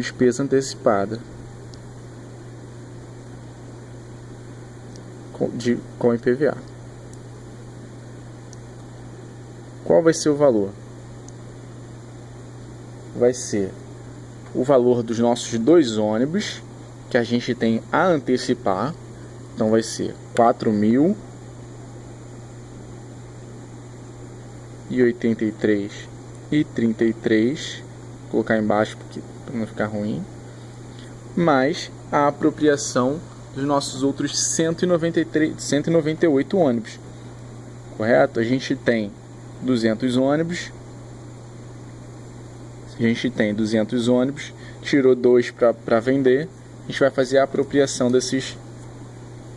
despesa antecipada com IPVA. Qual vai ser o valor? Vai ser o valor dos nossos 2 ônibus que a gente tem a antecipar. Então vai ser 4.083,33. Vou colocar embaixo para não ficar ruim. Mais a apropriação dos nossos outros 198 ônibus. Correto? A gente tem 200 ônibus. A gente tem 200 ônibus, tirou 2 para vender. A gente vai fazer a apropriação desses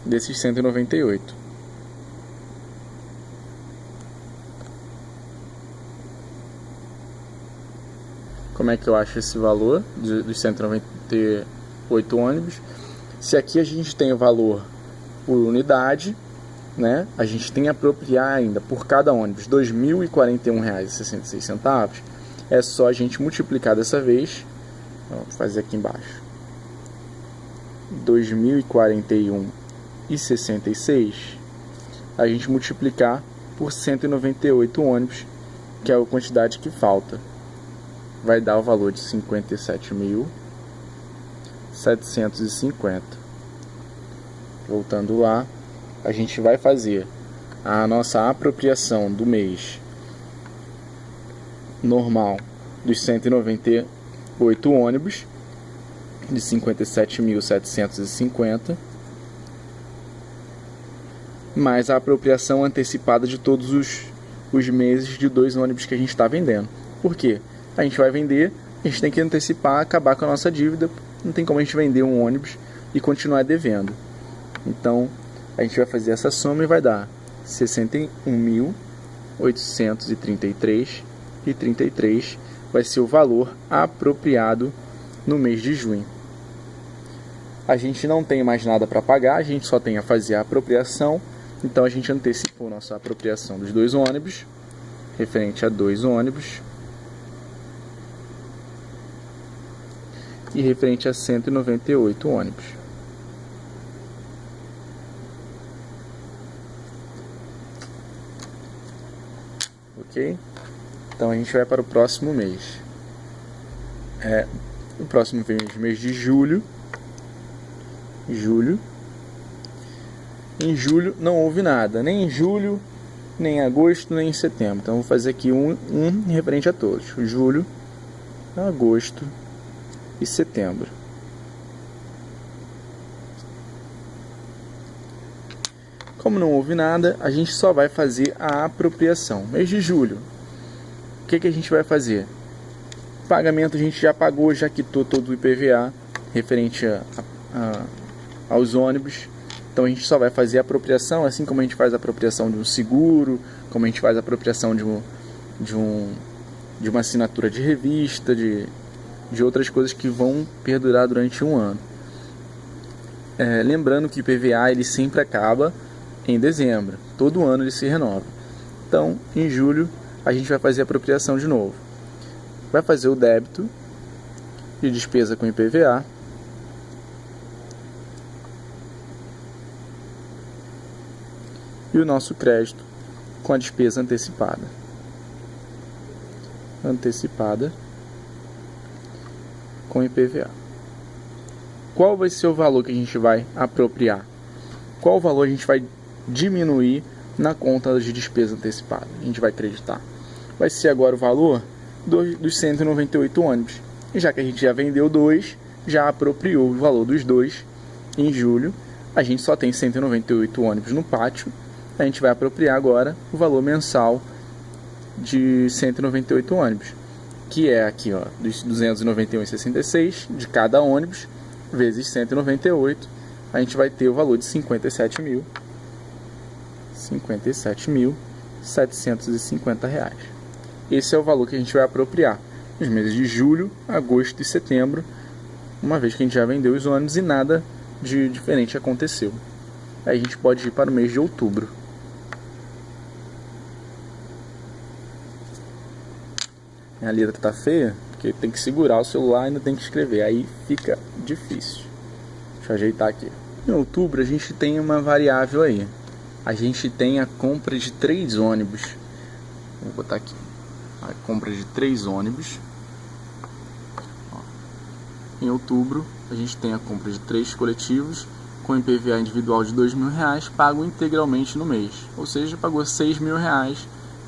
198. Como é que eu acho esse valor dos 198 ônibus? Se aqui a gente tem o valor por unidade, né? A gente tem a apropriar ainda por cada ônibus R$ 2.041,66. É só a gente multiplicar dessa vez. Vou fazer aqui embaixo. 2.041,66. A gente multiplicar por 198 ônibus, que é a quantidade que falta. Vai dar o valor de 57.750. Voltando lá, a gente vai fazer a nossa apropriação do mês normal dos 198 ônibus de 57.750, mais a apropriação antecipada de todos os meses de 2 ônibus que a gente está vendendo. Por quê? A gente vai vender, a gente tem que antecipar, acabar com a nossa dívida. Não tem como a gente vender um ônibus e continuar devendo. Então a gente vai fazer essa soma e vai dar 61.833,33. Vai ser o valor apropriado no mês de junho. A gente não tem mais nada para pagar, a gente só tem a fazer a apropriação. Então a gente antecipou nossa apropriação dos 2 ônibus, referente a 2 ônibus, e referente a 198 ônibus. Ok? Então a gente vai para o próximo mês. O próximo mês de julho. Em julho não houve nada, nem em julho, nem em agosto, nem em setembro. Então vou fazer aqui um referente a todos: julho, agosto e setembro. Como não houve nada, a gente só vai fazer a apropriação. Mês de julho, o que a gente vai fazer? Pagamento a gente já pagou, já quitou todo o IPVA referente aos ônibus. Então a gente só vai fazer a apropriação, assim como a gente faz a apropriação de um seguro, como a gente faz a apropriação de uma assinatura de revista, de outras coisas que vão perdurar durante um ano. Lembrando que o IPVA ele sempre acaba em dezembro, todo ano ele se renova. Então em julho a gente vai fazer a apropriação de novo. Vai fazer o débito de despesa com IPVA. E o nosso crédito com a despesa antecipada. Com IPVA. Qual vai ser o valor que a gente vai apropriar? Qual valor a gente vai diminuir na conta de despesa antecipada? A gente vai acreditar. Vai ser agora o valor dos 198 ônibus. E já que a gente já vendeu 2, já apropriou o valor dos 2 em julho, a gente só tem 198 ônibus no pátio. A gente vai apropriar agora o valor mensal de 198 ônibus, que é aqui, ó, dos 291,66 de cada ônibus, vezes 198, a gente vai ter o valor de 57.750 reais. Esse é o valor que a gente vai apropriar nos meses de julho, agosto e setembro, uma vez que a gente já vendeu os ônibus e nada de diferente aconteceu. Aí a gente pode ir para o mês de outubro. A letra tá feia, porque tem que segurar o celular e ainda tem que escrever, aí fica difícil. Deixa eu ajeitar aqui. Em outubro a gente tem uma variável aí. A gente tem a compra de 3 ônibus. Vou botar aqui. A compra de 3 ônibus. Ó. Em outubro a gente tem a compra de 3 coletivos com IPVA individual de R$2.000, pago integralmente no mês. Ou seja, pagou R$6.000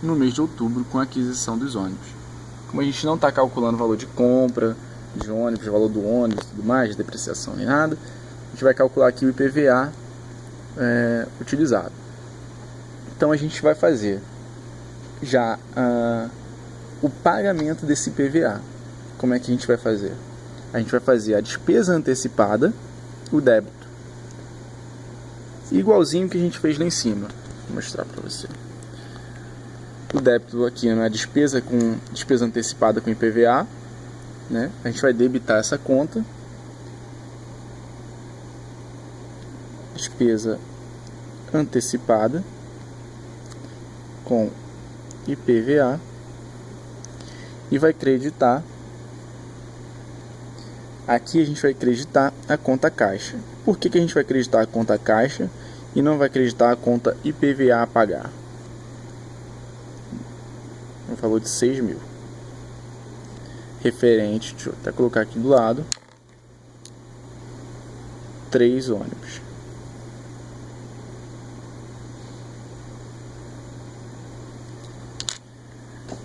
no mês de outubro com a aquisição dos ônibus. Como a gente não está calculando o valor de compra de ônibus, o valor do ônibus e tudo mais, depreciação nem nada, a gente vai calcular aqui o IPVA utilizado. Então a gente vai fazer já o pagamento desse IPVA. Como é que a gente vai fazer? A gente vai fazer a despesa antecipada, o débito, igualzinho que a gente fez lá em cima. Vou mostrar para você. O débito aqui na despesa antecipada com IPVA, né? A gente vai debitar essa conta. Despesa antecipada com IPVA e vai creditar. Aqui a gente vai creditar a conta caixa. Por que a gente vai creditar a conta caixa e não vai creditar a conta IPVA a pagar? Um valor de 6.000. Referente, deixa eu até colocar aqui do lado, 3 ônibus.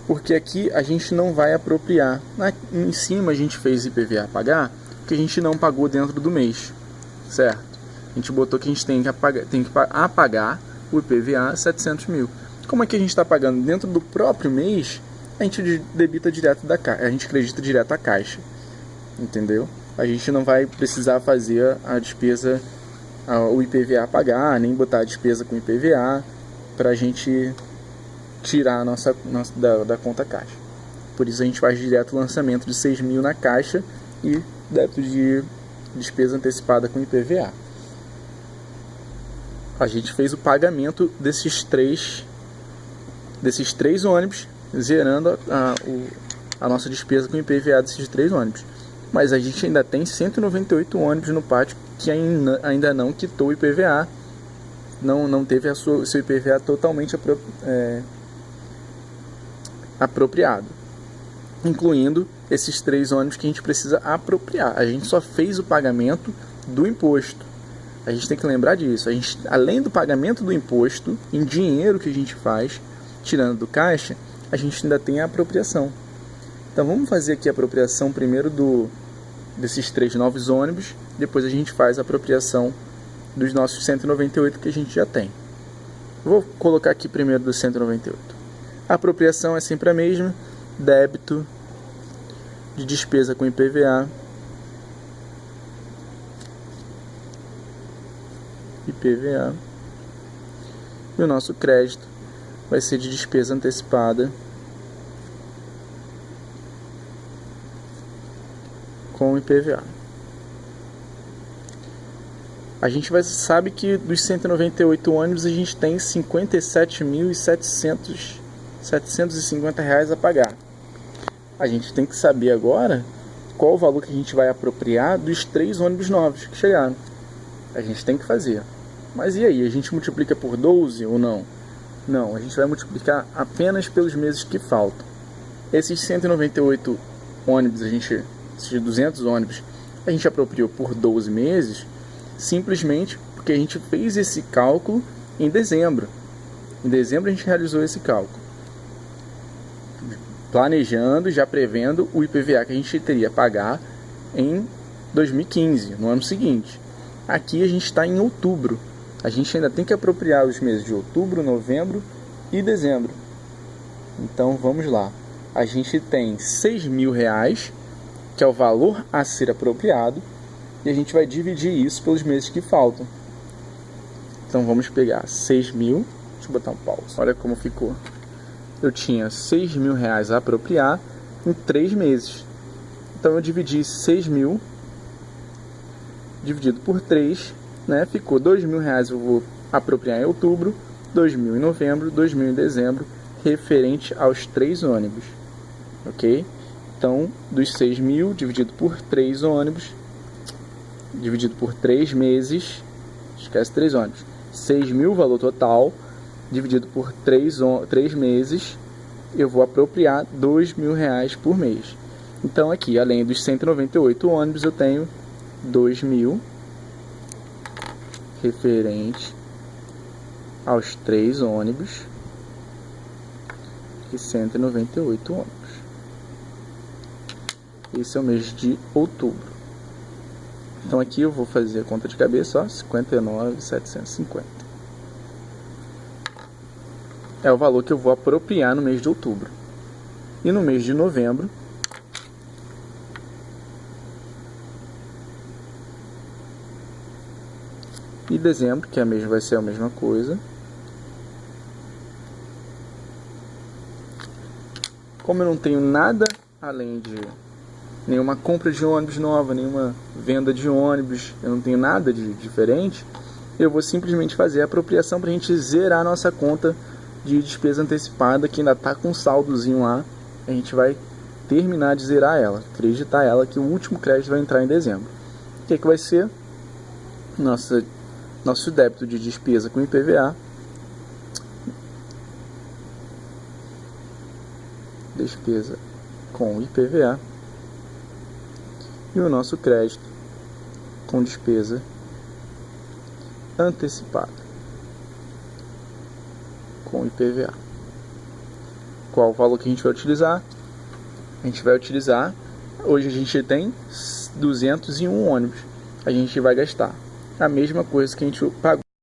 Porque aqui a gente não vai apropriar. Em cima a gente fez IPVA a pagar, porque a gente não pagou dentro do mês, certo? A gente botou que a gente tem que apagar o IPVA 700.000. Como é que a gente está pagando dentro do próprio mês, a gente debita direto da caixa, a gente acredita direto à caixa, entendeu? A gente não vai precisar fazer a despesa, o IPVA a pagar, nem botar a despesa com IPVA para a gente tirar da conta caixa. Por isso a gente faz direto o lançamento de 6.000 na caixa e débito de despesa antecipada com IPVA. A gente fez o pagamento desses três ônibus, zerando a nossa despesa com IPVA desses 3 ônibus. Mas a gente ainda tem 198 ônibus no pátio que ainda não quitou o IPVA, não teve seu IPVA totalmente apropriado, incluindo esses 3 ônibus que a gente precisa apropriar. A gente só fez o pagamento do imposto. A gente tem que lembrar disso. A gente, além do pagamento do imposto em dinheiro que a gente faz, tirando do caixa, a gente ainda tem a apropriação. Então vamos fazer aqui a apropriação primeiro desses 3 novos ônibus, depois a gente faz a apropriação dos nossos 198 que a gente já tem. Vou colocar aqui primeiro dos 198. A apropriação é sempre a mesma, débito de despesa com IPVA, e o nosso crédito vai ser de despesa antecipada com IPVA. A gente sabe que dos 198 ônibus a gente tem 57.750 reais a pagar. A gente tem que saber agora qual o valor que a gente vai apropriar dos 3 ônibus novos que chegaram. A gente tem que fazer. Mas e aí? A gente multiplica por 12 ou não? Não, a gente vai multiplicar apenas pelos meses que faltam. Esses 198 ônibus, esses 200 ônibus, a gente apropriou por 12 meses, simplesmente porque a gente fez esse cálculo em dezembro. Em dezembro a gente realizou esse cálculo, planejando, já prevendo o IPVA que a gente teria a pagar em 2015, no ano seguinte. Aqui a gente está em outubro. A gente ainda tem que apropriar os meses de outubro, novembro e dezembro. Então vamos lá. A gente tem 6.000 reais, que é o valor a ser apropriado, e a gente vai dividir isso pelos meses que faltam. Então vamos pegar 6.000. Deixa eu botar um pause. Olha como ficou. Eu tinha 6.000 reais a apropriar em 3 meses. Então eu dividi 6.000 dividido por 3, né? Ficou 2.000 reais eu vou apropriar em outubro, 2.000 em novembro, 2.000 em dezembro, referente aos 3 ônibus, ok? Então, dos 6.000 dividido por 3 ônibus, dividido por 3 meses, esquece 3 ônibus, 6.000 valor total, dividido por 3 meses, eu vou apropriar R$2.000 por mês. Então aqui, além dos 198 ônibus, eu tenho 2.000 referente aos 3 ônibus e 198 ônibus. Esse é o mês de outubro. Então aqui eu vou fazer a conta de cabeça, ó, 59.750. É o valor que eu vou apropriar no mês de outubro. E no mês de novembro, e dezembro, que vai ser a mesma coisa. Como eu não tenho nada além de nenhuma compra de ônibus nova, nenhuma venda de ônibus, eu não tenho nada de diferente, eu vou simplesmente fazer a apropriação para a gente zerar a nossa conta de despesa antecipada, que ainda está com um saldozinho lá. A gente vai terminar de zerar ela, acreditar ela que o último crédito vai entrar em dezembro. O que vai ser? Nosso débito de despesa com IPVA, despesa com IPVA, e o nosso crédito com despesa antecipada com IPVA. Qual o valor que a gente vai utilizar? A gente vai utilizar, hoje a gente tem 201 ônibus, a gente vai gastar a mesma coisa que a gente pagou